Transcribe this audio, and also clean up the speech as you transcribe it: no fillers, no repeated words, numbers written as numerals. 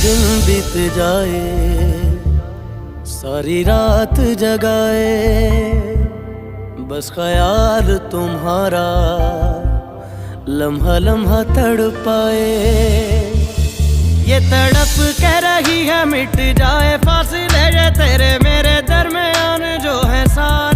दिन बीत जाए, सारी रात जगाए, बस ख्याल तुम्हारा लम्हा लम्हा तड़पाए। ये तड़प कह रही है मिट जाए फासले, ये तेरे मेरे दरमियान जो है सारे